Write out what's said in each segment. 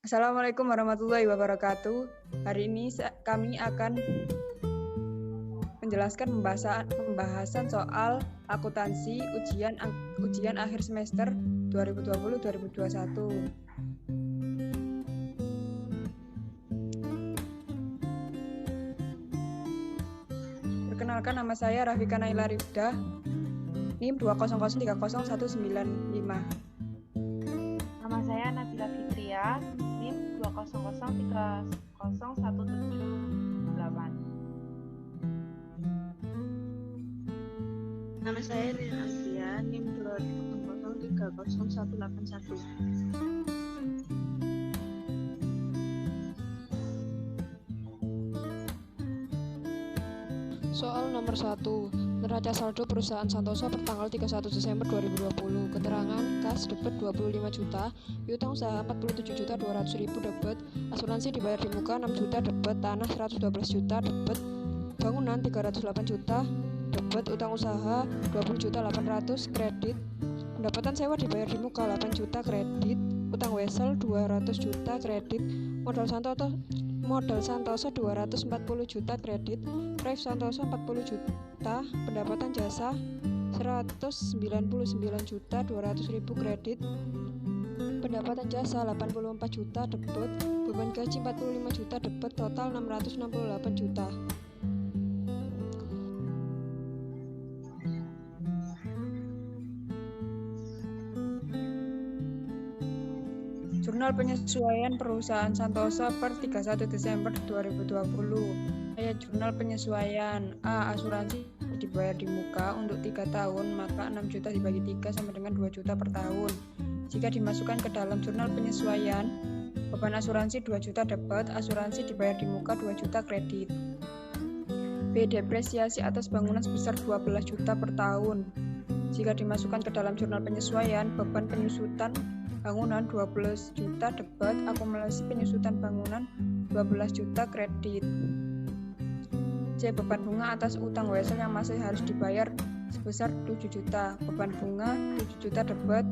Assalamualaikum warahmatullahi wabarakatuh. Hari ini kami akan menjelaskan pembahasan soal akuntansi ujian akhir semester 2020-2021. Perkenalkan, nama saya Rafika Naila Rifda, NIM 200301995. Nama saya Nabila Fitria, NIM 200301778. Nama saya Rina Asia, NIM 200303181. Soal nomor 1. Neraca saldo perusahaan Santoso per tanggal 31 Desember 2020. Keterangan kas debit 25 juta, piutang usaha 47.200.000 debit, asuransi dibayar di muka 6 juta debit, tanah 112 juta debit, bangunan 308 juta debit, utang usaha 20.800.000 kredit, pendapatan sewa dibayar di muka 8 juta kredit, utang wesel 200 juta kredit, modal Santoso 240 juta kredit, Rev Santoso 40 juta, pendapatan jasa 199.200.000 kredit, pendapatan jasa 84 juta debit, beban gaji 45 juta debit, total 668 juta. Jurnal penyesuaian perusahaan Santoso per 31 Desember 2020. Ayat jurnal penyesuaian. A. Asuransi dibayar di muka untuk 3 tahun, maka 6 juta dibagi 3 sama dengan 2 juta per tahun. Jika dimasukkan ke dalam jurnal penyesuaian, beban asuransi 2 juta debit, asuransi dibayar di muka 2 juta kredit. B. Depresiasi atas bangunan sebesar 12 juta per tahun. Jika dimasukkan ke dalam jurnal penyesuaian, beban penyusutan bangunan 12 juta debit, akumulasi penyusutan bangunan 12 juta kredit. C. Beban bunga atas utang wesel yang masih harus dibayar sebesar 7 juta, beban bunga 7 juta debit,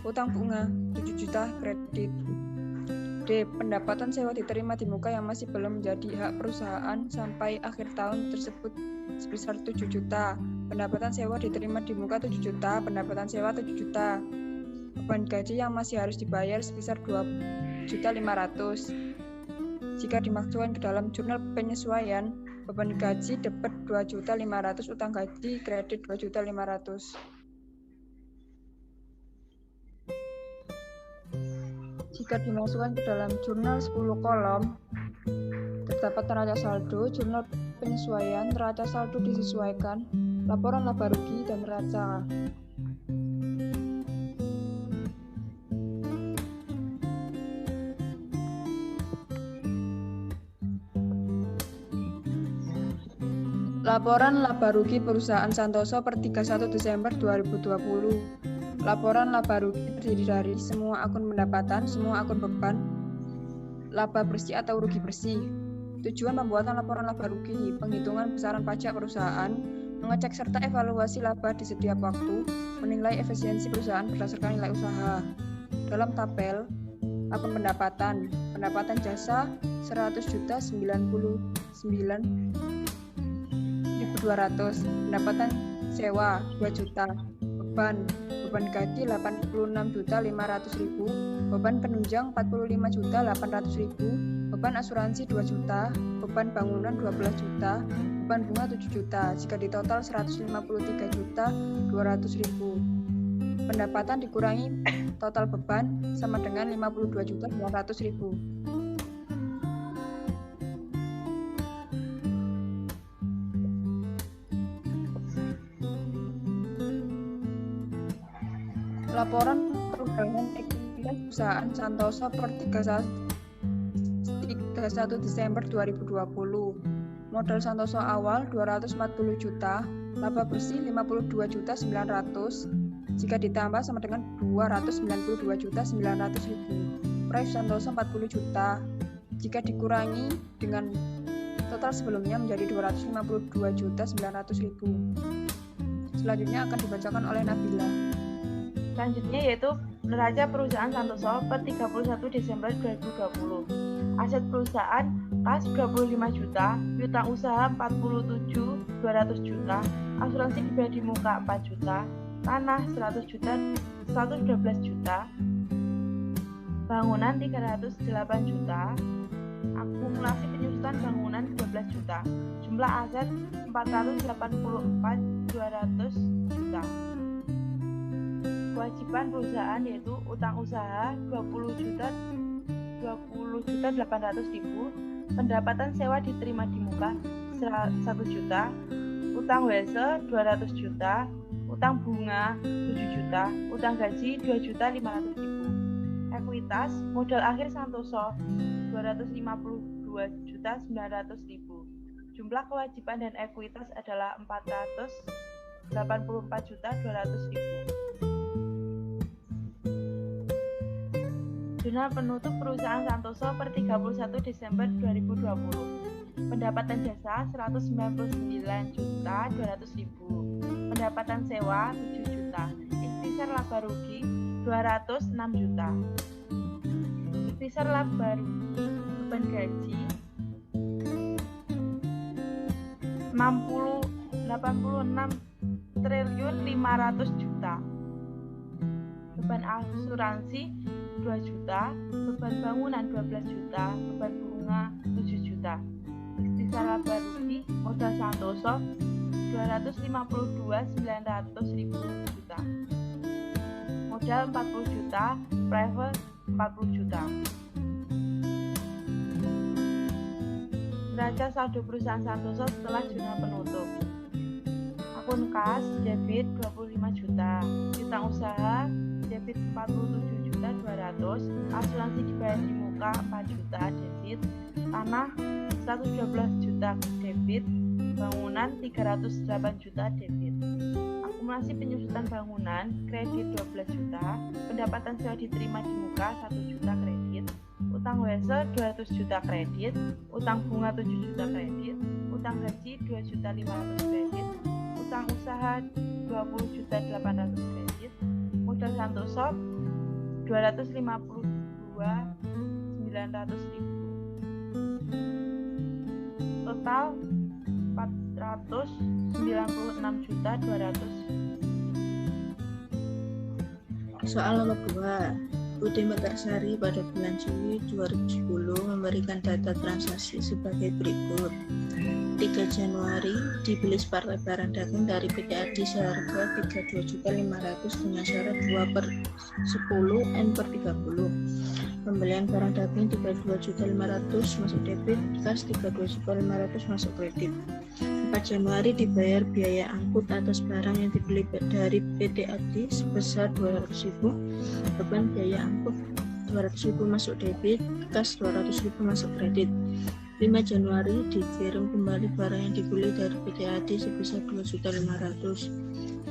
utang bunga 7 juta kredit. D. Pendapatan sewa diterima di muka yang masih belum menjadi hak perusahaan sampai akhir tahun tersebut sebesar 7 juta, pendapatan sewa diterima di muka 7 juta, pendapatan sewa 7 juta. Beban gaji yang masih harus dibayar sebesar 2.500.000. Jika dimasukkan ke dalam jurnal penyesuaian, beban gaji debit 2.500.000, utang gaji kredit 2.500.000. Jika dimasukkan ke dalam jurnal 10 kolom, terdapat neraca saldo, jurnal penyesuaian, neraca saldo disesuaikan, laporan laba rugi, dan neraca. Laporan laba rugi perusahaan Santoso per 31 Desember 2020. Laporan laba rugi terdiri dari semua akun pendapatan, semua akun beban, laba bersih atau rugi bersih. Tujuan pembuatan laporan laba rugi: penghitungan besaran pajak perusahaan, mengecek serta evaluasi laba di setiap waktu, menilai efisiensi perusahaan berdasarkan nilai usaha. Dalam tabel, akun pendapatan jasa 100.099.200, pendapatan sewa 2 juta, beban gaji 86.500.000, beban penunjang 45.800.000, beban asuransi 2 juta, beban bangunan 12 juta, beban bunga 7 juta, jika ditotal 153.200.000. Pendapatan dikurangi total beban sama dengan 52.900.000. Laporan perubahan ekuitas perusahaan Santoso per 31 Desember 2020. Modal Santoso awal 240 juta, laba bersih 52.900.000, jika ditambah sama dengan 292.900.000. Rev Santoso 40 juta, jika dikurangi dengan total sebelumnya menjadi 252.900.000. Selanjutnya akan dibacakan oleh Nabila. Selanjutnya yaitu Neraca perusahaan Santoso per 31 Desember 2020. Aset perusahaan kas 25 juta, piutang usaha 47.200 juta, asuransi dibayar di muka 4 juta, tanah 100 juta, 112 juta, bangunan 308 juta, akumulasi penyusutan bangunan 12 juta, jumlah aset 484.200 juta. Kewajiban perusahaan yaitu utang usaha 20.800.000, pendapatan sewa diterima di muka 1 juta, utang WSE 200 juta, utang bunga 7 juta, utang gaji 2.500.000. Ekuitas modal akhir Santoso 252.900.000. Jumlah kewajiban dan ekuitas adalah 484.200.000. Jurnal penutup perusahaan Santoso per 31 Desember 2020. Pendapatan jasa 199.200.000. Pendapatan sewa 7 juta. Ikhtisar laba rugi 206 juta. Ikhtisar laba rugi beban gaji 86.500 juta. Beban asuransi 2 juta, beban bangunan 12 juta, beban bunga 7 juta. Ikhtisar laba rugi modal Santoso 252.900.000 juta. Modal 40 juta, private 40 juta. Neraca saldo perusahaan Santoso setelah jurnal penutup. Akun kas debit 25 juta, piutang usaha debit 47.200.000, asuransi dibayar di muka 4 juta debit, tanah 112 juta debit, bangunan 308 juta debit. Akumulasi penyusutan bangunan kredit 12 juta, pendapatan sewa diterima di muka 1 juta kredit, utang WSE 200 juta kredit, utang bunga 7 juta kredit, utang gaji 2.500.000 kredit, utang usaha 20.800.000 kredit, modal Santoso 252.900.000. Total 496.200.000. Soal nomor 2. Budi Mekarsari pada bulan Juli 2010 memberikan data transaksi sebagai berikut. 3 Januari dibeli separtai barang daging dari PT Adi seharga 32.500.000 dengan syarat 2/10 N/30. Pembelian barang daging 32.500.000 masuk debit, kas 32.500.000 masuk kredit. 4 Januari dibayar biaya angkut atas barang yang dibeli dari PT Adi sebesar 200.000, beban biaya angkut 200.000 masuk debit, kas 200.000 masuk kredit. 5 Januari dikirim kembali barang yang dibeli dari PT Adi sebesar 2.500.000,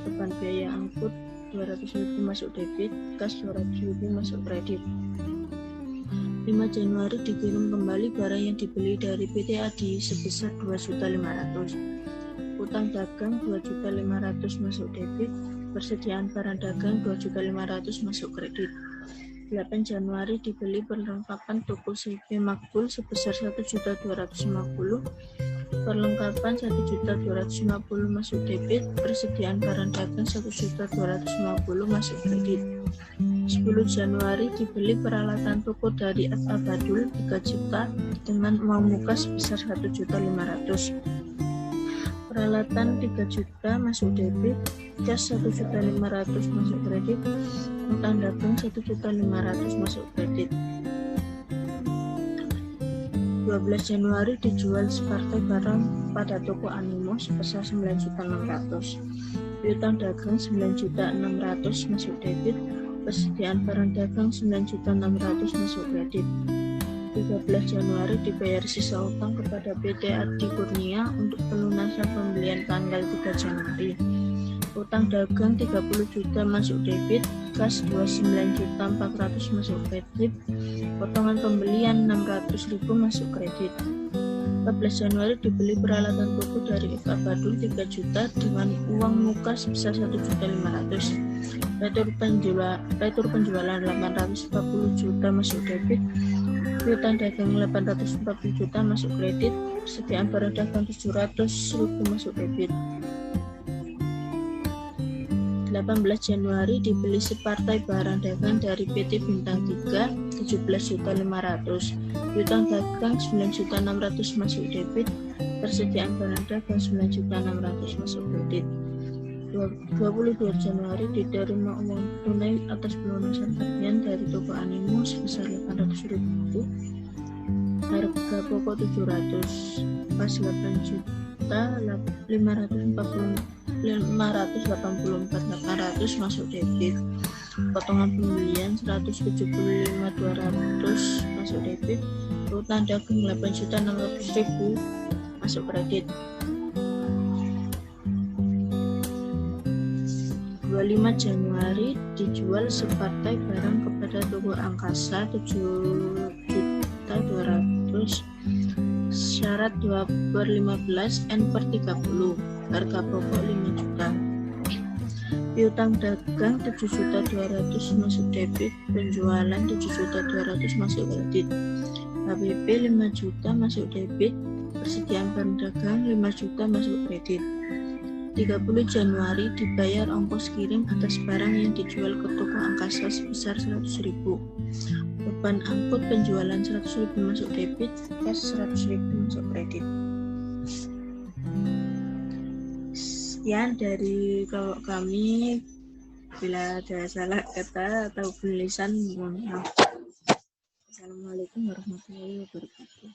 beban biaya angkut 200.000 masuk debit, kas 200.000 masuk kredit. 5 Januari dikirim kembali barang yang dibeli dari PT Adi sebesar 2.500.000, utang dagang 2.500.000 masuk debit, persediaan barang dagang 2.500.000 masuk kredit. 8 Januari dibeli perlengkapan toko CP Makbul sebesar 1.250.000, perlengkapan 1.250.000 masuk debit, persediaan barang dagang 1.250.000 masuk kredit. 10 Januari dibeli peralatan toko dari FA Badul 3 juta dengan uang muka sebesar 1.500.000. Peralatan 3 juta masuk debit, cas 1.500.000 masuk kredit, utang dagang 1.500.000 masuk kredit. 12 Januari dijual separtai barang pada toko Animo sebesar 9.600.000. Piutang dagang 9.600.000 masuk debit, persediaan barang dagang 9.600.000 masuk kredit. 13 Januari dibayar sisa utang kepada PT Adi Kurnia untuk pelunasan pembelian tanggal 3 Januari. Utang dagang 30 juta masuk debit, kas 29.400.000 masuk kredit, potongan pembelian 600.000 masuk kredit. 14 Januari dibeli peralatan toko dari FA Badul 3 juta dengan uang muka sebesar 1.500.000. Retur penjualan 840 juta masuk debit, piutang dagang 840 juta masuk kredit, persediaan barang dagang 700.000 masuk debit. 18 Januari dibeli separtai barang dagang dari PT Bintang 3 17.500.000, piutang dagang 9.600.000 masuk debit, persediaan barang dagang 9.600.000 masuk kredit. 22 Januari diterima uang tunai atas pelunasan tagihan dari toko Animo sebesar 800.000, harga pokok 700, pas 8.584.800 masuk debit, potongan pembelian 175.200 masuk debit, utang dagang 8.600.000 masuk kredit. 25 Januari dijual separtai barang kepada toko Angkasa 7.200.000, syarat 2/15 N/30, harga pokok 5 juta. Piutang dagang 7.200.000 masuk debit, penjualan 7.200.000 masuk kredit. HPP 5 juta masuk debit, persediaan barang dagang 5 juta masuk kredit. 30 Januari dibayar ongkos kirim atas barang yang dijual ke toko Angkasa sebesar 100.000. Beban angkut penjualan 100.000 masuk debit, cash 100.000 masuk kredit. Sekian dari kami. Bila ada salah kata atau tulisan, mohon maaf. Assalamualaikum warahmatullahi wabarakatuh.